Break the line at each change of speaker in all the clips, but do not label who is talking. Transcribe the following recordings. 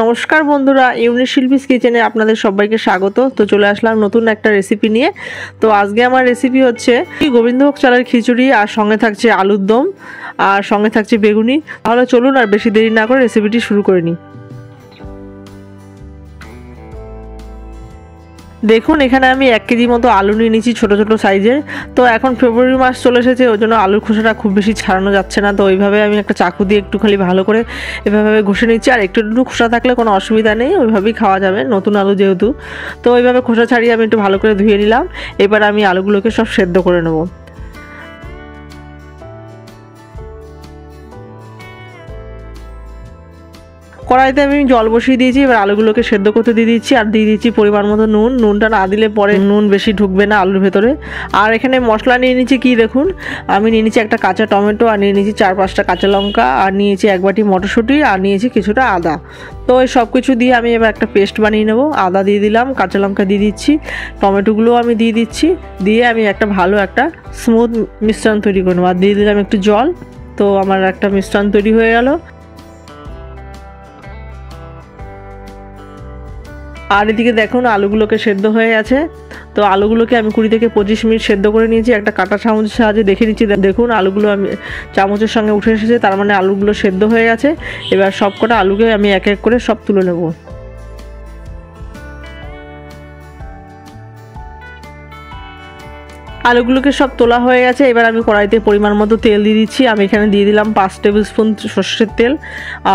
নমস্কার বন্ধুরা, ইউনিক শিল্পীস কিচেনে আপনাদের সবাইকে স্বাগত। তো চলে আসলাম নতুন একটা রেসিপি নিয়ে। তো আজকে আমার রেসিপি হচ্ছে গোবিন্দভোগ চালের খিচুড়ি, আর সঙ্গে থাকছে আলুর দম, আর সঙ্গে থাকছে বেগুনি। তাহলে চলুন আর বেশি দেরি না করে রেসিপিটি শুরু করে নিই। দেখুন, এখানে আমি 1 কেজি মতো আলু নিয়ে নিয়েছি ছোটো ছোটো সাইজের। তো এখন ফেব্রুয়ারি মাস চলে এসেছে, ওই জন্য আলুর খোসাটা খুব বেশি ছাড়ানো যাচ্ছে না। তো ওইভাবে আমি একটা চাকু দিয়ে একটু খালি ভালো করে এভাবে ঘষে নিচ্ছি। আর একটু একটু খোসা থাকলে কোনো অসুবিধা নেই, ওইভাবেই খাওয়া যাবে, নতুন আলু যেহেতু। তো ওইভাবে খোসা ছাড়িয়ে আমি একটু ভালো করে ধুয়ে নিলাম। এবার আমি আলুগুলোকে সব সেদ্ধ করে নেব। কড়াইতে আমি জল বসিয়ে দিয়েছি, এবার আলুগুলোকে সেদ্ধ করতে দিয়ে দিচ্ছি। আর দিয়ে দিচ্ছি পরিমাণ মতো নুন। নুনটা না দিলে পরে নুন বেশি ঢুকবে না আলুর ভেতরে। আর এখানে মশলা নিয়ে নিচ্ছি কি দেখুন, আমি নিয়ে নিচ্ছি একটা কাঁচা টমেটো, আর নিয়ে নিচ্ছি 4-5টা কাঁচা লঙ্কা, আর নিয়েছি 1 বাটি মটরশুঁটি, আর নিয়েছি কিছুটা আদা। তো এই সব কিছু দিয়ে আমি এবার একটা পেস্ট বানিয়ে নেব। আদা দিয়ে দিলাম, কাঁচা লঙ্কা দিয়ে দিচ্ছি, টমেটোগুলোও আমি দিয়ে দিচ্ছি। দিয়ে আমি একটা ভালো একটা স্মুথ মিশ্রণ তৈরি করে নেব। আর দিয়ে দিলাম একটু জল। তো আমার একটা মিশ্রণ তৈরি হয়ে গেল। আর এদিকে দেখুন আলুগুলোকে সেদ্ধ হয়ে গেছে। তো আলুগুলোকে আমি 20 থেকে 25 মিনিট সেদ্ধ করে নিয়েছি। একটা কাঁটা চামচের সাহায্যে দেখে নিচ্ছি। দেখুন আলুগুলো আমি চামচের সঙ্গে উঠে এসেছে, তার মানে আলুগুলো সেদ্ধ হয়ে গেছে। এবার সব কটা আলুকে আমি এক এক করে সব তুলে নেব। আলুগুলোকে সব তোলা হয়ে গেছে। এবার আমি কড়াইতে পরিমাণ মতো তেল দিয়ে দিচ্ছি। আমি এখানে দিয়ে দিলাম 5 টেবিল স্পুন সর্ষের তেল।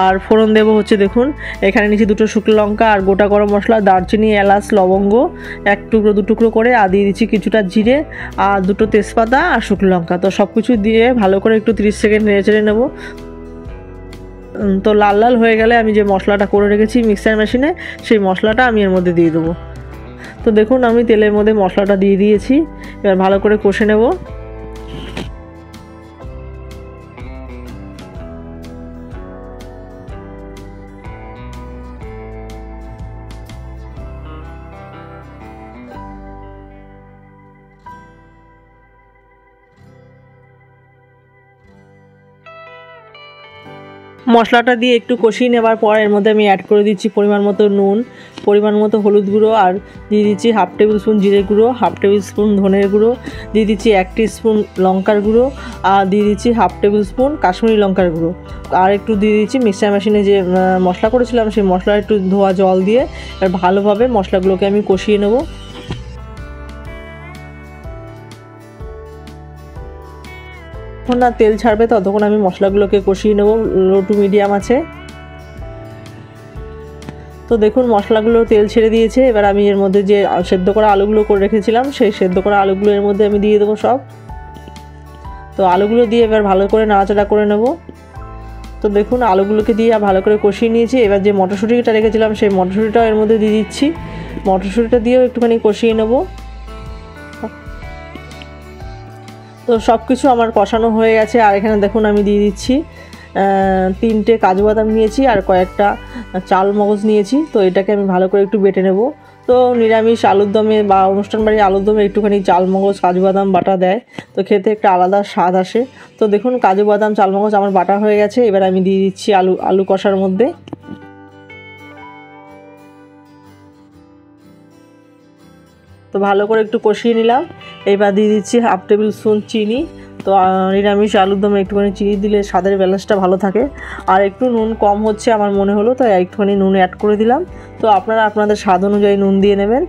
আর ফোড়ন দেবো হচ্ছে দেখুন, এখানে নিচে 2টো শুকনো লঙ্কা, আর গোটা গরম মশলা, দারচিনি, এলাচ, লবঙ্গ 1 টুকরো 2 টুকরো করে, আর দিয়ে দিচ্ছি কিছুটা জিরে, আর 2টো তেজপাতা, আর শুকনো লঙ্কা। তো সব কিছু দিয়ে ভালো করে একটু 30 সেকেন্ড নেড়ে চেড়ে নেবো। তো লাল লাল হয়ে গেলে আমি যে মশলাটা করে রেখেছি মিক্সার মেশিনে, সেই মশলাটা আমি এর মধ্যে দিয়ে দেবো। তো দেখুন আমি তেলের মধ্যে মশলাটা দিয়ে দিয়েছি। এবার ভালো করে কষে নেব। মশলাটা দিয়ে একটু কষিয়ে নেবার পর এর মধ্যে আমি অ্যাড করে দিচ্ছি পরিমাণ মতো নুন, পরিমাণ মতো হলুদ গুঁড়ো, আর দিয়ে দিচ্ছি 1/2 টেবিল স্পুন জিরে গুঁড়ো, 1/2 টেবিল স্পুন ধনের গুঁড়ো, দিয়ে দিচ্ছি 1 টিস্পুন লঙ্কার গুঁড়ো, আর দিয়ে দিচ্ছি 1/2 টেবিল স্পুন কাশ্মীরি লঙ্কার গুঁড়ো। আর একটু দিয়ে দিচ্ছি মিক্সার মেশিনে যে মশলা করেছিলাম সেই মশলা একটু ধোয়া জল দিয়ে আর ভালোভাবে মশলাগুলোকে আমি কষিয়ে নেব। যতক্ষণ না তেল ছাড়বে ততক্ষণ আমি মশলাগুলোকে কষিয়ে নেব লো টু মিডিয়াম আছে। তো দেখুন মশলাগুলো তেল ছেড়ে দিয়েছে। এবার আমি এর মধ্যে যে সেদ্ধ করা আলুগুলো করে রেখেছিলাম সেই সেদ্ধ করা আলুগুলো এর মধ্যে আমি দিয়ে দেবো সব। তো আলুগুলো দিয়ে এবার ভালো করে নাড়াচাড়া করে নেব। তো দেখুন আলুগুলোকে দিয়ে ভালো করে কষিয়ে নিয়েছি। এবার যে মটরশুঁটিটা রেখেছিলাম সেই মটরশুঁটিটাও এর মধ্যে দিয়ে দিচ্ছি। মটরশুঁটিটা দিয়েও একটুখানি কষিয়ে নেব। তো সব কিছু আমার কষানো হয়ে গেছে। আর এখানে দেখুন আমি দিয়ে দিচ্ছি 3টে কাজু বাদাম নিয়েছি, আর কয়েকটা চাল মগজ নিয়েছি। তো এটাকে আমি ভালো করে একটু বেটে নেব। তো নিরামিষ আলুর দমে বা অনুষ্ঠান বাড়ির আলুর দমে একটুখানি চাল মগজ কাজু বাদাম বাটা দেয়, তো খেতে একটা আলাদা স্বাদ আসে। তো দেখুন কাজু বাদাম চাল মগজ আমার বাটা হয়ে গেছে। এবার আমি দিয়ে দিচ্ছি আলু কষার মধ্যে। তো ভালো করে একটু কষিয়ে নিলাম। এবার দিয়ে দিচ্ছি 1/2 টেবিল স্পুন চিনি। তো নিরামিষ আলুর দমে একটুখানি চিনি দিলে স্বাদের ব্যালেন্সটা ভালো থাকে। আর একটু নুন কম হচ্ছে আমার মনে হলো, তাই একটুখানি নুন অ্যাড করে দিলাম। তো আপনারা আপনাদের স্বাদ অনুযায়ী নুন দিয়ে নেবেন।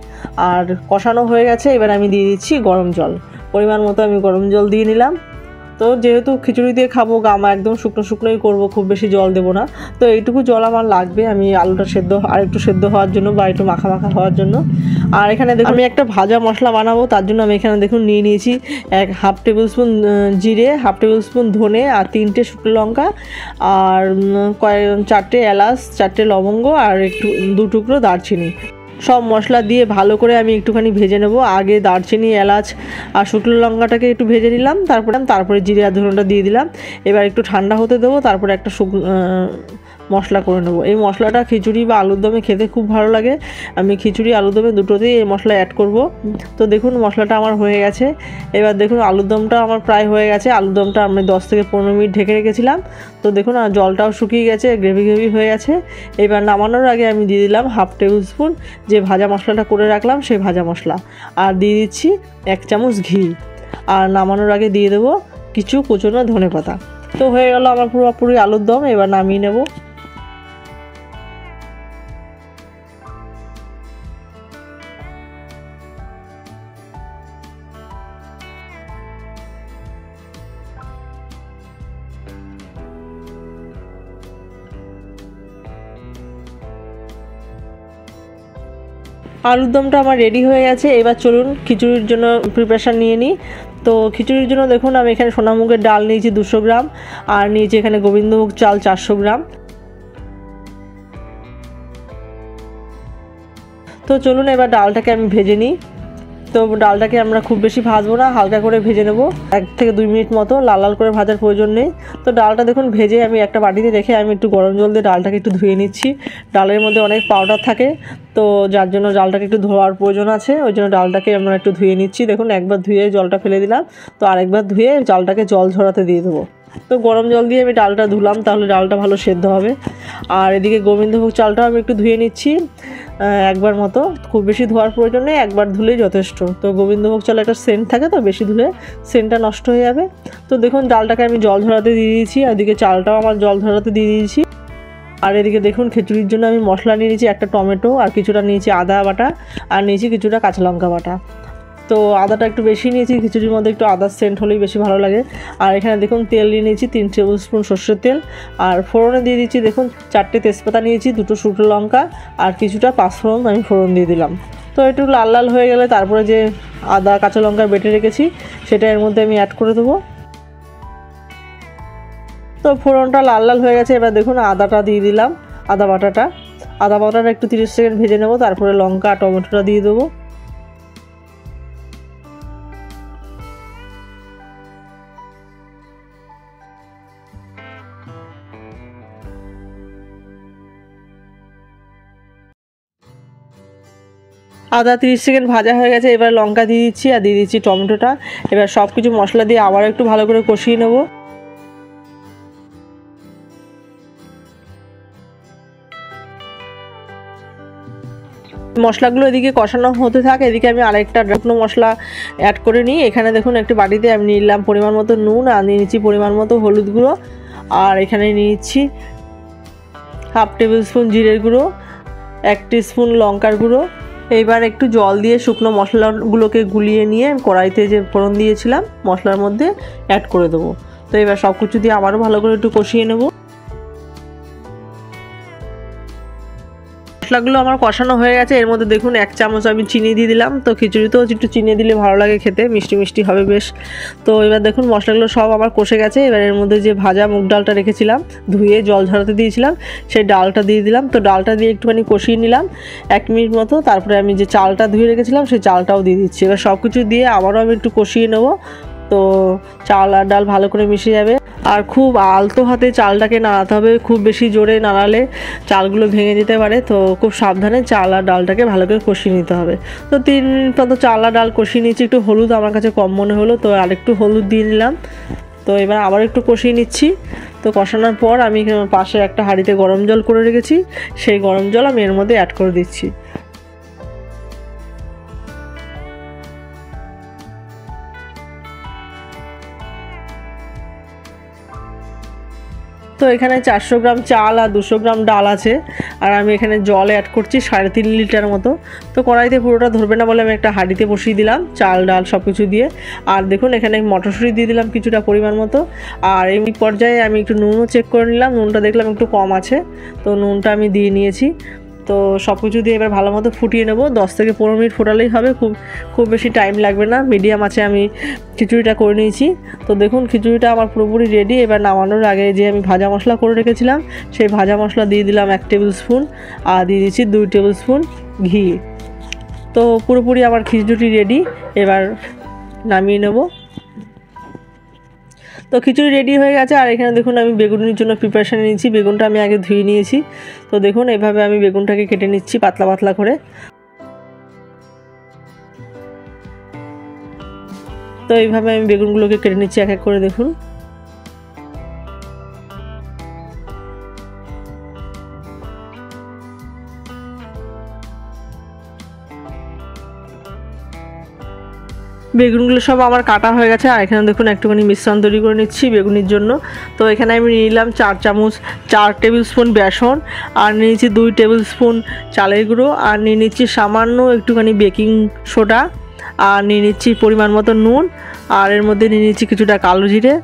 আর কষানো হয়ে গেছে। এবার আমি দিয়ে দিচ্ছি গরম জল। পরিমাণ মতো আমি গরম জল দিয়ে নিলাম। তো যেহেতু খিচুড়ি দিয়ে খাবো, গামা একদম শুকনো শুকনোই করবো, খুব বেশি জল দেবো না। তো এইটুকু জল আমার লাগবে আমি আলুটা আর একটু সেদ্ধ হওয়ার জন্য বা একটু মাখা মাখা হওয়ার জন্য। আর এখানে দেখুন আমি একটা ভাজা মশলা বানাবো, তার জন্য আমি এখানে দেখুন নিয়ে নিয়েছি 1/2 টেবিল স্পুন জিরে, 1/2 টেবিল স্পুন ধনে, আর 3টে শুকনো লঙ্কা, আর 4টে এলাচ, 4টে লবঙ্গ, আর একটু 2 টুকরো দারচিনি। সব মশলা দিয়ে ভালো করে আমি একটুখানি ভেজে নেব। আগে দারচিনি, এলাচ আর শুকনো লঙ্কাটাকে একটু ভেজে নিলাম, তারপরে জিরে আর ধনেটা দিয়ে দিলাম। এবার একটু ঠান্ডা হতে দেবো, তারপরে একটা মশলা করে নেবো। এই মশলাটা খিচুড়ি বা আলুর দমে খেতে খুব ভালো লাগে। আমি খিচুড়ি আলুর দমে দুটোতেই এই মশলা অ্যাড করব। তো দেখুন মশলাটা আমার হয়ে গেছে। এবার দেখুন আলুর দমটা আমার প্রায় হয়ে গেছে। আলুর দমটা আমি 10 থেকে 15 মিনিট ঢেকে রেখেছিলাম। তো দেখুন আর জলটাও শুকিয়ে গেছে, গ্রেভি গ্রেভি হয়ে গেছে। এবার নামানোর আগে আমি দিয়ে দিলাম 1/2 টেবিল স্পুন যে ভাজা মশলাটা করে রাখলাম সেই ভাজা মশলা, আর দিয়ে দিচ্ছি 1 চামচ ঘি, আর নামানোর আগে দিয়ে দেবো কিছু কুচনো ধনেপাতা। তো হয়ে গেল আমার পুরোপুরি আলুর দম। এবার নামিয়ে নেব। আলুর দমটা আমার রেডি হয়ে গেছে। এবার চলুন খিচুড়ির জন্য প্রিপারেশান নিয়ে নিই। তো খিচুড়ির জন্য দেখুন আমি এখানে সোনামুগের ডাল নিয়েছি 200 গ্রাম, আর নিয়েছি এখানে গোবিন্দভোগ চাল 400 গ্রাম। তো চলুন এবার ডালটাকে আমি ভেজে নিই। তো ডালটাকে আমরা খুব বেশি ভাজবো না, হালকা করে ভেজে নেব। 1 থেকে 2 মিনিট মতো, লাল লাল করে ভাজার প্রয়োজন নেই। তো ডালটা দেখুন ভেজে আমি একটা বাটিতে রেখে আমি একটু গরম জল দিয়ে ডালটাকে একটু ধুয়ে নিচ্ছি। ডালের মধ্যে অনেক পাউডার থাকে, তো যার জন্য ডালটাকে একটু ধোয়ার প্রয়োজন আছে। ওই জন্য ডালটাকে আমরা একটু ধুয়ে নিচ্ছি। দেখুন একবার ধুয়ে জলটা ফেলে দিলাম, তো আরেকবার ধুয়ে ডালটাকে জল ঝরাতে দিয়ে দেবো। তো গরম জল দিয়ে আমি ডালটা ধুলাম, তাহলে ডালটা ভালো সেদ্ধ হবে। আর এদিকে গোবিন্দভোগ চালটাও আমি একটু ধুয়ে নিচ্ছি একবার মতো, খুব বেশি ধোয়ার প্রয়োজন নেই, একবার ধুলেই যথেষ্ট। তো গোবিন্দভোগ চাল একটা সেন্ট থাকে, তো বেশি ধুলে সেন্টটা নষ্ট হয়ে যাবে। তো দেখুন ডালটাকে আমি জল ঝরাতে দিয়ে দিয়েছি, আর এদিকে চালটাও আমার জল ঝরাতে দিয়ে দিয়েছি। আর এদিকে দেখুন খিচুড়ির জন্য আমি মশলা নিয়ে নিয়েছি, একটা টমেটো, আর কিছুটা নিয়েছি আদা বাটা, আর নিয়েছি কিছুটা কাঁচা লঙ্কা বাটা। তো আদাটা একটু বেশি নিয়েছি, খিচুড়ির মধ্যে একটু আদার সেন্ট হলেই বেশি ভালো লাগে। আর এখানে দেখুন তেল নিয়ে নিয়েছি 3 টেবিল স্পুন সর্ষের তেল, আর ফোড়নে দিয়ে দিচ্ছি দেখুন 4টে তেজপাতা নিয়েছি, 2টো শুকনো লঙ্কা, আর কিছুটা পাঁচফোড়ন আমি ফোড়ন দিয়ে দিলাম। তো একটু লাল লাল হয়ে গেলে তারপরে যে আদা কাঁচা লঙ্কা বেটে রেখেছি সেটা এর মধ্যে আমি অ্যাড করে দেবো। তো ফোড়নটা লাল লাল হয়ে গেছে। এবার দেখুন আদাটা দিয়ে দিলাম, আদা বাটাটা একটু 30 সেকেন্ড ভেজে নেব। তারপরে লঙ্কা আর টমেটোটা দিয়ে দেবো। আদা 30 সেকেন্ড ভাজা হয়ে গেছে। এবার লঙ্কা দিয়ে দিচ্ছি, আর দিয়ে দিচ্ছি টমেটোটা। এবার সব কিছু মশলা দিয়ে আবার একটু ভালো করে কষিয়ে নেব। মশলাগুলো এদিকে কষানো হতে থাকে, এদিকে আমি আরেকটা শুকনো মশলা অ্যাড করে নিই। এখানে দেখুন একটি বাটিতে আমি নিলাম পরিমাণ মতো নুন, আর নিয়ে নিচ্ছি পরিমাণ মতো হলুদ গুঁড়ো, আর এখানে নিয়ে নিচ্ছি 1/2 টেবিল স্পুন জিরের গুঁড়ো, 1 টিস্পুন লঙ্কার গুঁড়ো। এইবার একটু জল দিয়ে শুকনো মশলাগুলোকে গুলিয়ে নিয়ে কড়াইতে যে ফোড়ন দিয়েছিলাম মশলার মধ্যে অ্যাড করে দেবো। তো এবার সব কিছু দিয়ে আবারও ভালো করে একটু কষিয়ে নেব। মশলাগুলো আমার কষানো হয়ে গেছে। এর মধ্যে দেখুন 1 চামচ আমি চিনি দিয়ে দিলাম। তো খিচুড়িতেও একটু চিনি দিলে ভালো লাগে খেতে, মিষ্টি মিষ্টি হবে বেশ। তো এবার দেখুন মশলাগুলো সব আমার কষে গেছে। এবার এর মধ্যে যে ভাজা মুগ ডালটা রেখেছিলাম ধুয়ে জল ঝরাতে দিয়েছিলাম সেই ডালটা দিয়ে দিলাম। তো ডালটা দিয়ে একটুখানি কষিয়ে নিলাম 1 মিনিট মতো। তারপরে আমি যে চালটা ধুয়ে রেখেছিলাম সেই চালটাও দিয়ে দিচ্ছি। এবার সব কিছু দিয়ে আবারও আমি একটু কষিয়ে নেব। তো চাল আর ডাল ভালো করে মিশে যাবে, আর খুব আলতো হাতে চালটাকে নাড়াতে হবে। খুব বেশি জোরে নাড়ালে চালগুলো ভেঙে যেতে পারে। তো খুব সাবধানে চাল আর ডালটাকে ভালো করে কষিয়ে নিতে হবে। তো 3 মিনিট মতো চাল আর ডাল কষিয়ে নিচ্ছি। একটু হলুদ আমার কাছে কম মনে হলো, তো আরেকটু হলুদ দিয়ে নিলাম। তো এবার আবার একটু কষিয়ে নিচ্ছি। তো কষানোর পর আমি পাশে একটা হাঁড়িতে গরম জল করে রেখেছি, সেই গরম জল আমি এর মধ্যে অ্যাড করে দিচ্ছি। তো এখানে 400 গ্রাম চাল আর 200 গ্রাম ডাল আছে, আর আমি এখানে জল অ্যাড করছি 3.5 লিটার মতো। তো কড়াইতে পুরোটা ধরবে না বলে আমি একটা হাঁড়িতে বসিয়ে দিলাম চাল ডাল সব কিছু দিয়ে। আর দেখুন এখানে মটরশুঁটি দিয়ে দিলাম কিছুটা পরিমাণ মতো। আর এই পর্যায়ে আমি একটু নুনও চেক করে নিলাম, নুনটা দেখলাম একটু কম আছে, তো নুনটা আমি দিয়ে নিয়েছি। তো সব কিছু দিয়ে এবার ভালো মতো ফুটিয়ে নেব। 10 থেকে 15 মিনিট ফোটালেই হবে, খুব বেশি টাইম লাগবে না। মিডিয়াম আছে আমি খিচুড়িটা করে নিয়েছি। তো দেখুন খিচুড়িটা আমার পুরোপুরি রেডি। এবার নামানোর আগে যে আমি ভাজা মশলা করে রেখেছিলাম সেই ভাজা মশলা দিয়ে দিলাম 1 টেবিল স্পুন, আর দিয়ে দিচ্ছি 2 টেবিল স্পুন ঘি। তো পুরোপুরি আমার খিচুড়ি রেডি। এবার নামিয়ে নেব। তো খিচুড়ি রেডি হয়ে গেছে। আর এখানে দেখুন আমি বেগুনের জন্য প্রিপারেশান নিয়েছি। বেগুনটা আমি আগে ধুয়ে নিয়েছি। তো দেখুন এভাবে আমি বেগুনটাকে কেটে নিচ্ছি পাতলা পাতলা করে। তো এইভাবে আমি বেগুনগুলোকে কেটে নিচ্ছি এক এক করে। দেখুন বেগুনগুলো সব আমার কাটা হয়ে গেছে। আর এখানে দেখুন একটুখানি মিশ্রণ তৈরি করে নিচ্ছি বেগুনির জন্য। তো এখানে আমি নিয়ে নিলাম 4 টেবিল স্পুন বেসন, আর নিয়েছি 2 টেবিল স্পুন চালের গুঁড়ো, আর নিয়ে নিচ্ছি সামান্য একটুখানি বেকিং সোডা, আর নিয়ে নিচ্ছি পরিমাণ মতো নুন, আর এর মধ্যে নিয়ে নিচ্ছি কিছুটা কালো জিরে,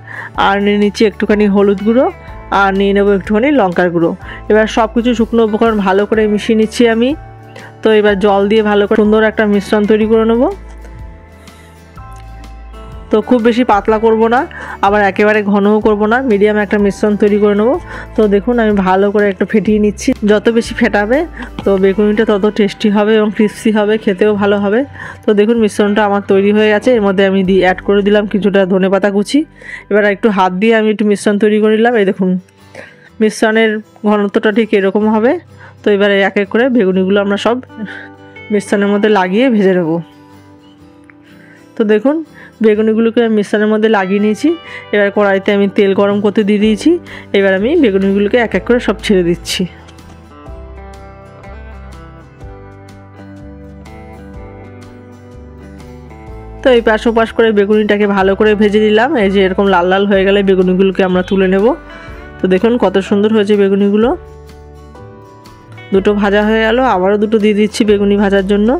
আর নিয়ে নিচ্ছি একটুখানি হলুদ গুঁড়ো, আর নিয়ে নেবো একটুখানি লঙ্কার গুঁড়ো। এবার সব কিছু শুকনো উপকরণ ভালো করে মিশিয়ে নিচ্ছি আমি। তো এবার জল দিয়ে ভালো করে সুন্দর একটা মিশ্রণ তৈরি করে নেবো। তো খুব বেশি পাতলা করব না, আবার একেবারে ঘনও করব না, মিডিয়াম একটা মিশ্রণ তৈরি করে নেব। তো দেখুন আমি ভালো করে একটু ফেটিয়ে নিচ্ছি। যত বেশি ফেটাবে তো বেগুনিটা তত টেস্টি হবে এবং ক্রিস্পি হবে, খেতেও ভালো হবে। তো দেখুন মিশ্রণটা আমার তৈরি হয়ে গেছে। এর মধ্যে আমি অ্যাড করে দিলাম কিছুটা ধনেপাতা কুচি। এবার একটু হাত দিয়ে আমি একটু মিশ্রণ তৈরি করে নিলাম। এই দেখুন মিশ্রণের ঘনত্বটা ঠিক এরকম হবে। তো এবারে এক এক করে বেগুনিগুলো আমরা সব মিশ্রণের মধ্যে লাগিয়ে ভেজে নেব। তো দেখুন বেগুনিগুলোকে আমি মিশ্রণের মধ্যে লাগিয়ে নিয়েছি। এবার কড়াইতে আমি তেল গরম করতে দিয়ে দিয়েছি। এবার আমি বেগুনিগুলোকে এক এক করে সব ছেড়ে দিচ্ছি। তো এই পাশ ওপাশ করে বেগুনিটাকে ভালো করে ভেজে দিলাম। এই যে এরকম লাল লাল হয়ে গেলে বেগুনিগুলোকে আমরা তুলে নেব। তো দেখুন কত সুন্দর হয়েছে বেগুনিগুলো। দুটো ভাজা হয়ে গেল, আবারও দুটো দিয়ে দিচ্ছি বেগুনি ভাজার জন্য।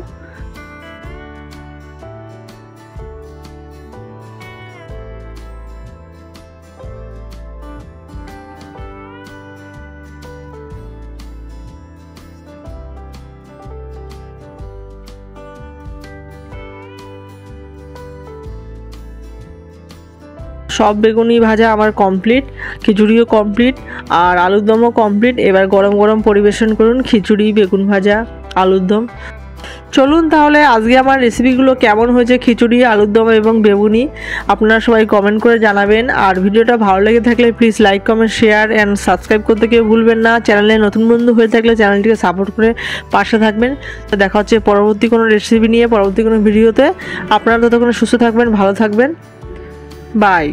সব বেগুনি ভাজা আমার কমপ্লিট, খিচুড়িও কমপ্লিট, আর আলুর দমও কমপ্লিট। এবার গরম গরম পরিবেশন করুন খিচুড়ি, বেগুন ভাজা, আলুর দম। চলুন তাহলে আজকে আমার রেসিপিগুলো কেমন হয়েছে, খিচুড়ি, আলুর দম এবং বেগুনি, আপনারা সবাই কমেন্ট করে জানাবেন। আর ভিডিওটা ভালো লেগে থাকলে please like, comment, share and subscribe করতে কেউ ভুলবেন না। চ্যানেলে নতুন বন্ধু হয়ে থাকলে চ্যানেলটিকে সাপোর্ট করে পাশে থাকবেন। তো দেখা হচ্ছে পরবর্তী কোনো রেসিপি নিয়ে, পরবর্তী কোনো ভিডিওতে। আপনারা ততক্ষণ সুস্থ থাকবেন, ভালো থাকবেন। বাই।